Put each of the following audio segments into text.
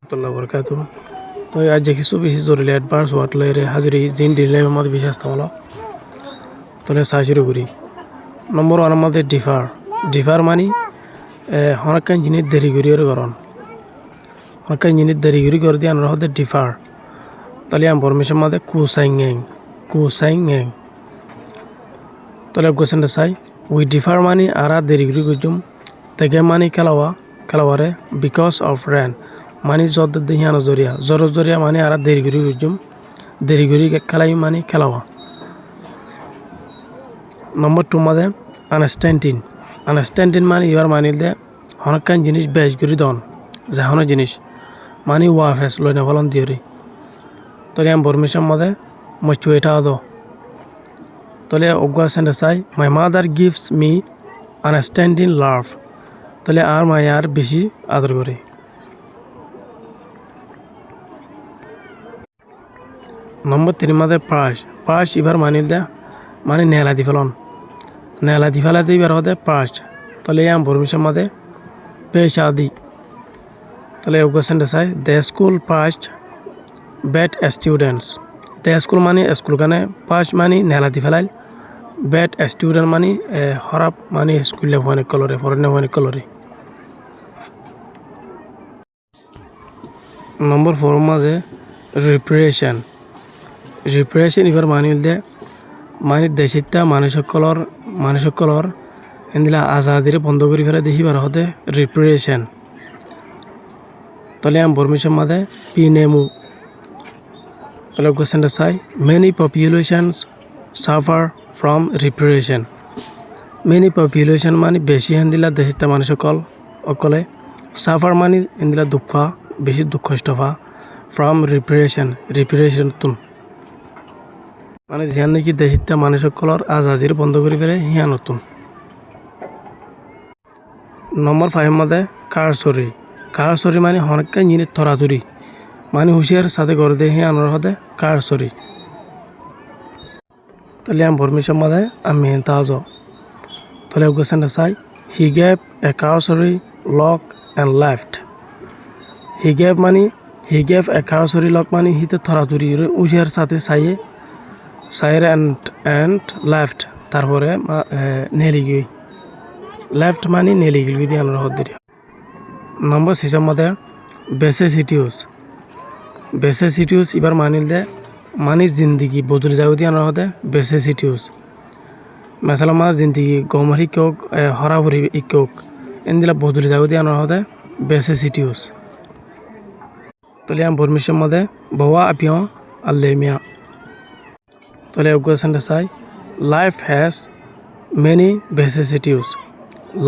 warahmatullahi wabarakatuh. तो आज देखी सुबह ही जोर ले एडवांस वाट ले रे हाजिरी जिन डिले में मत विशेष तावला तो ले साजिरो गुरी नंबर 1 मत डिफार मानी हनकन जिनिस देरी गुरी और गरन हनकन जिनिस देरी गुरी कर दिया नरह दे डिफार तो ले हम परमिशन मत कुसाइंग तो ले क्वेश्चन दसाई वी डिफार मानी आरा देरी गुरी गुजुम तेगे मानी कलावारे बिकॉज ऑफ रेन मानी जद दिहानो जरिया मानी आरा देरी गुरी के कलाई मानी कलावा नंबर 2 मादे अनस्टैंडिंग मानी यार मानी दे हनकान जिनिस बेज गुरी दन जाहनो जिनिस मानी वाफेस लयना फलन दियरी तले हम परमिशन मादे मचुएटा दो तले ओगवा सेंडसाई my mother gives me unstinting love तले आर मायार बेशी आदर करे नंबर 3 मादे पाँच इबार मानी दे मानी नेला दी फलाते इबार होते पाँच तले हम परमिशन मादे पेशादी तले क्वेश्चन दसाई दे स्कूल पाँच बैट स्टूडेंट्स दे स्कूल मानी स्कूल काने पाँच मानी नेला दी फलाइल बैट स्टूडेंट मानी हराब मानी स्कूल ले होने कलरे फरने होने कलरे नंबर 4 माजे रिप्रेशन इबार मानी दे मानी देशिता मानुषकलर इंदिला आजादी बंद करी फेला देखिबार होते रिप्रेशन तले हम परमिशन मादे पिनेमु तले question Dashain many populations suffer from repression many population मानी बेशी इंदिला देशिता मानुषकल अकले सफर मानी इंदिला दुखा बेशी दुख कष्टफा फ्रॉम रिप्रेशन तुम माने जिहान नेকি देशिता मानुषकलर आजादिर बंद करी फेले हिया नतुन नंबर 5 मादे कारसरी माने हनका जिनिस थराथुरी माने हुशियार साथे कर दे हिया नर हदे कारसरी तले हम परमिशन मादे आमी ताजो तले क्वेश्चन दसाई he gave a cursory look and left he gave a cursory look माने हिते थराथुरी हुशियार साथे साइर एंड लेफ्ट तारपरे नेली गई लेफ्ट मानी नेली गई दिया नंबर 6 मध्य बेसेसिटिउस इबार मानिल दे मानी जिंदगी बदल जाओ दिया होते बेसेसिटिउस mesela मा जिंदगी गमरी क्योक हराभरी इक्योक इंदिला बदल जाओ दिया होते बेसेसिटिउस तो हम परमिशन मध्य बवा अपियों अल्लेमिया तले क्वेश्चन दसाई life has many vicissitudes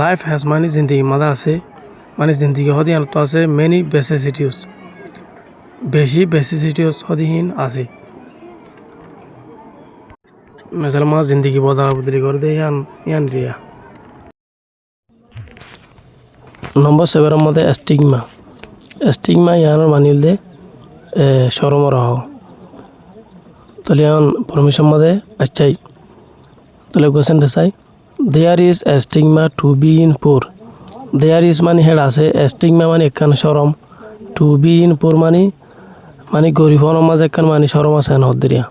life has मानी जिंदगी मदा से मानी जिंदगी हदी तो आसे मेनी बेसेसिटिउस बेशी बेसेसिटिउस हदीहीन आसे mesela मा जिंदगी बदली कर दे यान रिया नंबर 7 मध्य स्टिग्मा यान मानिल दे शरम रहो तले परमिशन मदे अच्छाई तले क्वेश्चन दसाई there is a stigma to be in poor there is मानी हेड आसे स्टिग्मा मानी एकखान शरम टू बी इन पुअर मानी गरीबों माझे एकखान मानी शरम आसे न हदरिया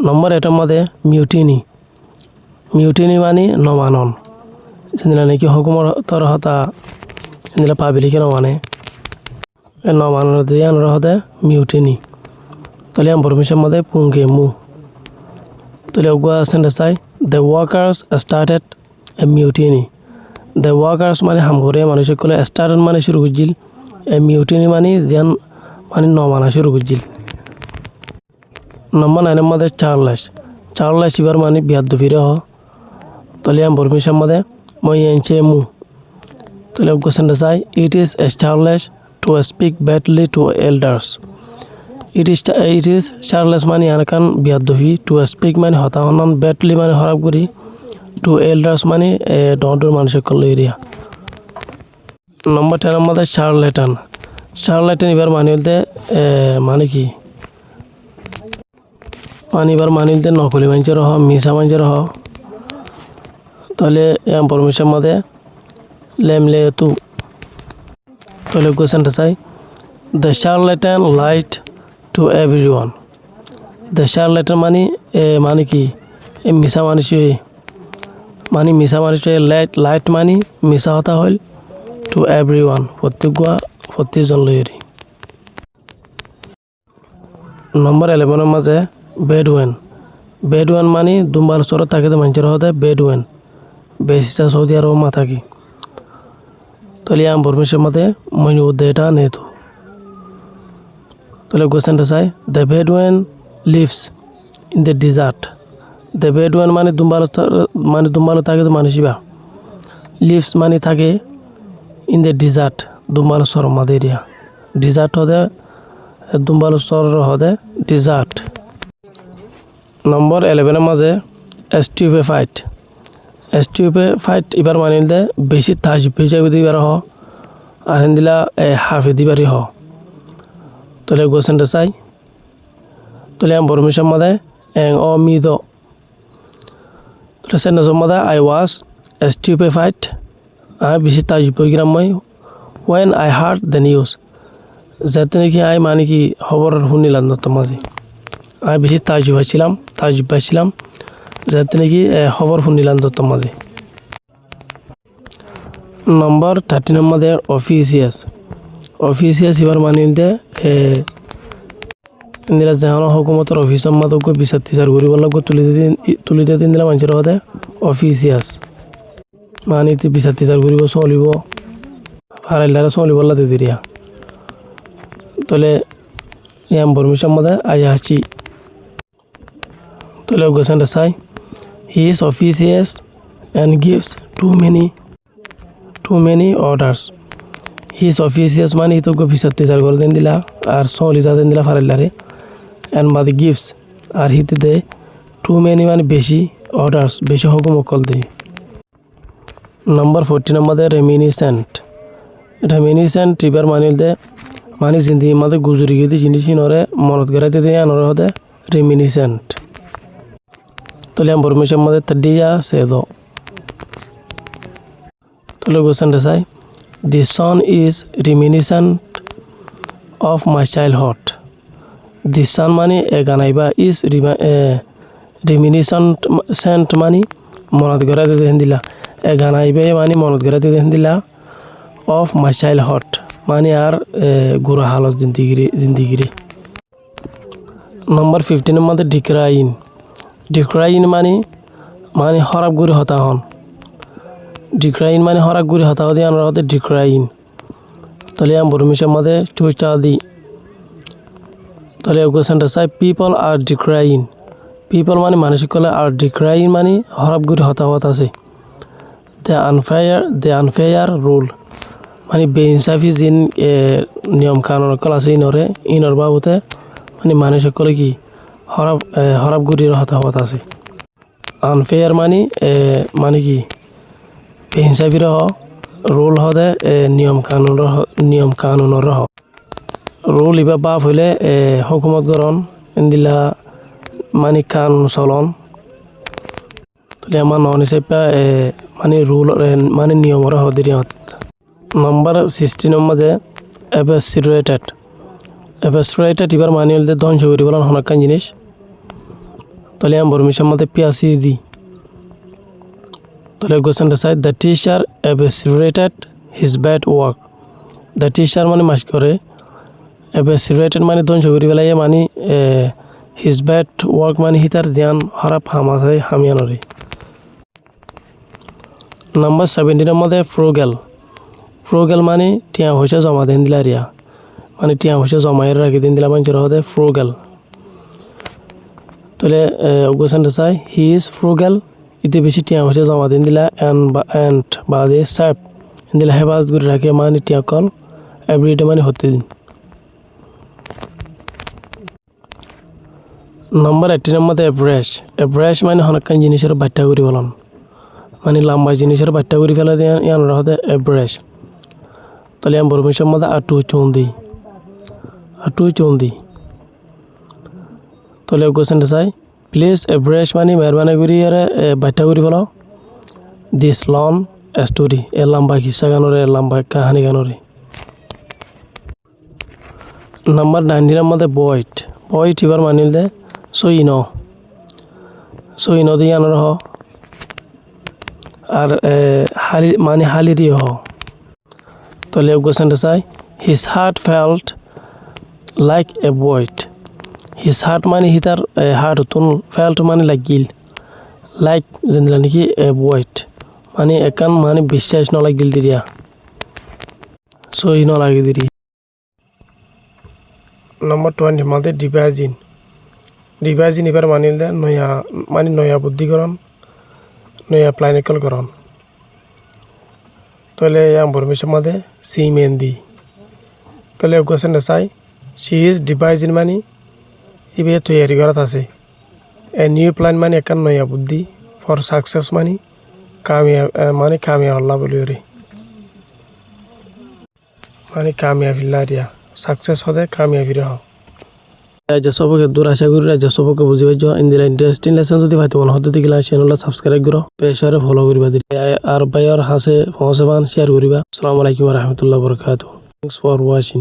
नंबर 8 मदे मिउटिनी मानी नमानन जिंदिला नेकी हुकुमतर हता इंदिला पाब्लिक न माने नमानन दिया न रहदे मिउटिनी तले हम परमिशन मदे पुंगे मु तले उगवा सेंडसाई the workers started a mutiny the workers माने हम घरे मानुष कोले स्टार्टेड माने शुरू गुजिल ए म्यूटिनी माने जियान माने न माना शुरू गुजिल नंबर 9 मदे चार्लेस इबार माने बियाद फिरे हो तले हम परमिशन मदे मयेंचे मु तले उगवा सेंडसाई it is churlish to speak badly to elders It is Charles mani anakan biadohi to speak mani hatahanan badly mani harab guri to elders mani donor manusakol area. Number 10 mother charlatan ibar mani bolte mani ki mani ibar mani bolte nokoli mancher ho misa mancher ho tole am permission made lemle tu তাহলে কোয়েশ্চেনটা চাই the charlatan lied to everyone. The charlatan মানে কি মিছা মিছা মানুষে light মিছা হতা হল টু এভরিওয়ান প্রত্যেকজন লইরি। নম্বর 11 মাঝে বেডওয়েন মানে দুম্বাল চর থাকে মানুষের হতে বেডওয়েন বেশিটা সৌদি আরব মা থাকি। তাহলে বর্মিশের মধ্যে মইনি উদ্দেটা নেতু। তাহলে কোয়েশ্চেনটা চাই the Bedouin lives in the desert. The Bedouin মানে দুম্বালো থাকে তো মানুষিবা লিভস মানে থাকে ইন দ্য ডিজার্ট দুম্বালো সর মাদে এরিয়া ডিজার্ট হতে দুম্বালো সর হতে ডিজার্ট। নম্বর 11 মাঝে স্টিউপেফাইড এবার মানিল দে বেশি তাজ ভেজা দিবার হ আর হিন্দিলা হাফে দিবারই হ। তাহলে কোয়েশ্চেনটা চাই তাহলে বর্মিশের মাদে মিদ। তাহলে সেন্টেন্সের মাদে আই ওয়াজ স্টিউপেফাইড বেশি তাজ বইগ্রাম মই when I heard the news. যাতে নাকি মানে কি খবর শুনিলাম মাঝে বেশি তাজুব পাইছিলাম যাতে নাকি খবর শুনিলাম মাঝে। নম্বর 13 মধ্যে অফিসিয়াস এবার মানিল দে ইন্দিরা জাহান হকুমতর অফিসর মাদক বিচার টিচার গরিব তুলিতে দিন দিলা মানুষের হতে অফিসিয়াস মানে বিচার টিচার গরিব চলিব হারাইলারে চলিব লাগে দিরিয়া। তাহলে বর্মিশের মধ্যে আই হাসি। তাহলে কোয়েশ্চেনটা চাই he is officious and gives too many orders. He is officious মানে হি তো বিচার টিচার করে দিন দিলা আর চলিজা দিন দিলা ফারাইলারে অ্যান্ড বাদে গিভস আর হিতে দে টু মেনি মানে বেশি অর্ডার্স বেশি হুকুম অকল দেয়। নম্বর 14 মধ্যে রেমিনিসেন্ট এবার মানিল দে মানে জিন্দিগির মাঝে গুজরি গিয়ে জিনিস নরে মনত গড়াইতে দিয়ে আনরে হতে রেমিনিসেন্ট। তাহলে বর্মিশের মধ্যে তাডিয়া সেদ। তাহলে কোয়েশ্চেনটা চাই the son is reminiscent of my childhood. The sun মানে গানাইবা ইজ রিমিনিসেন্ট মানে মনত গড়াইতে দিয়ে দিলা গানাইবে মানে মনত গড়াইতে দিয়ে দিলা অফ মাই চাইল্ডহুড মানে আর গুড়া হালত জিন্দিগিরি। নম্বর 15 মধ্যে ডিক্রাইন মানে হরাব গুড়ি হতা হন। ডিক্রাইন মানে হরাব গুড়ি হতা দিয়ে আমরা হতে ডিক্রাইন। তাহলে বর্মিশের মধ্যে চুইটা দি। তাহলে কোয়েশ্চেনটা চাই পিপল আর ডিক্রাইন। পিপল মানে মানুষসকলে আর ডিক্রাইন মানে হরাব গুড়ি হতাহত আছে। দ্য আনফেয়ার রুল মানে বেইনসাফি যিন নিয়ম কানুন কল আছে ইনর বাবতে মানে মানুষসকলে কি হরাব গুড়ির হতাহত আছে। আনফেয়ার মানে কি বেইনসাফির রুল হদে নিয়ম কানুনের রুল ইবা বাপ হইলে হুকুমত গরণ ইন্দিলা মানে কানুন চলন। তাহলে আমার নন হিসেবে মানে রুল মানে নিয়মর হদিরিয়ত। নম্বর 16 মাঝে এভাসিরেটেড এবার মানি হলে ধ্বংস করি বলেন হনাক্কান জিনিস। তাহলে বর্মিশের মধ্যে পিয়াসি দি। তাহলে কোয়েশ্চেনটা চাই the teacher eviscerated his bad work. The teacher মানে মাস করে এভাসিরেটেড মানে ধ্বংস করি পেলাই মানে হিজ ব্যাড ওয়ার্ক মানে হিতার জ্ঞান হরাপ হামাশাই হামিয়ানরে। নম্বর 17 মধ্যে ফ্রোগেল মানে টিয়া হয়েছে জমা দেন দিলা রিয়া মানে টিয়া হয়েছে জমায়ের রাখি দিন দিলা মানুষের হতে ফ্রোগেল। তাহলে কোয়েশ্চেনটা চাই হি ইজ ফ্রোগেল ইতে বেশি টিয়া হয়েছে জমা দিন দিলা অ্যান্ড বাদে স্যাপ দিলা হেফাজত করে রাখে মানে টিয়া কল এভরিডে মানে হতে দিন। নম্বর 18 মধ্যে এভরেজ মানে হনকান জিনিসের বাট্টা করি বলন মানে লম্বা জিনিসের বাট্টা করি ফেলা দিয়ে ইয়ানোর হতে এভরেজ। তাহলে বর্মিশের মধ্যে আটু চন্দি। তাহলে কোয়েশ্চেনটা চাই প্লিজ এভরেজ মানে মেহরবানি করি আরে বাট্টা করি ফেলাও দিস লং স্টোরি এ লম্বা কিসা গানোরে লম্বা কাহানি গানোরে। নাম্বার 19 মধ্যে বয়েট বয়েট এবার মানিল দে সইন সইন দিয়ে আনার হ আর হালি মানে হালিরি হ তাহলে কোশ্চেনটা চাই his heart felt like a বয়েট his heart মানে হিতার হার্ট তুন ফেল্ট মানে লাগিল লাইক যেনলা নাকি এ বয়েট মানে একান মানে বিশ্বাস নলাগিল দিরিয়া সই নলাগি দিরি নম্বর 20 মধ্যে ডিভাইজিন ডিভাইজিন এবার মানিল দে নয়া মানে নয়া বুদ্ধিকরণ নয়া প্ল্যানিকলকরণ তাহলে বর্মিশের মধ্যে সি মেহেন্দি তাহলে কোশ্চেনটা চাই শি ইজ ডিভাইজিন মানে ইবে তৈরি করাত আছে এ নিউ প্ল্যান মানে একান নয়া বুদ্ধি ফর সাকসেস মানে কামিয়া হল্লা বলি রে মানে কামিয়াবিল্লা দিয়া সাকসেস হতে কামিয়াবিরা হ রাজ্য সবকে দূর আশা করি রাজ্য সবকে বুঝি পাইছ ইন্দিলা ইন্টারেস্টিং লেসন যদি ভাই তোমার হতে দিলা চ্যানেলটা সাবস্ক্রাইব করো পেশারে ফলো করিবা দিলে আর ভাই আর হাসে পৌঁছাবান শেয়ার করিবা আসসালামু আলাইকুম ওয়া রাহমাতুল্লাহি ওয়া বারাকাতুহু থ্যাঙ্কস ফর ওয়াচিং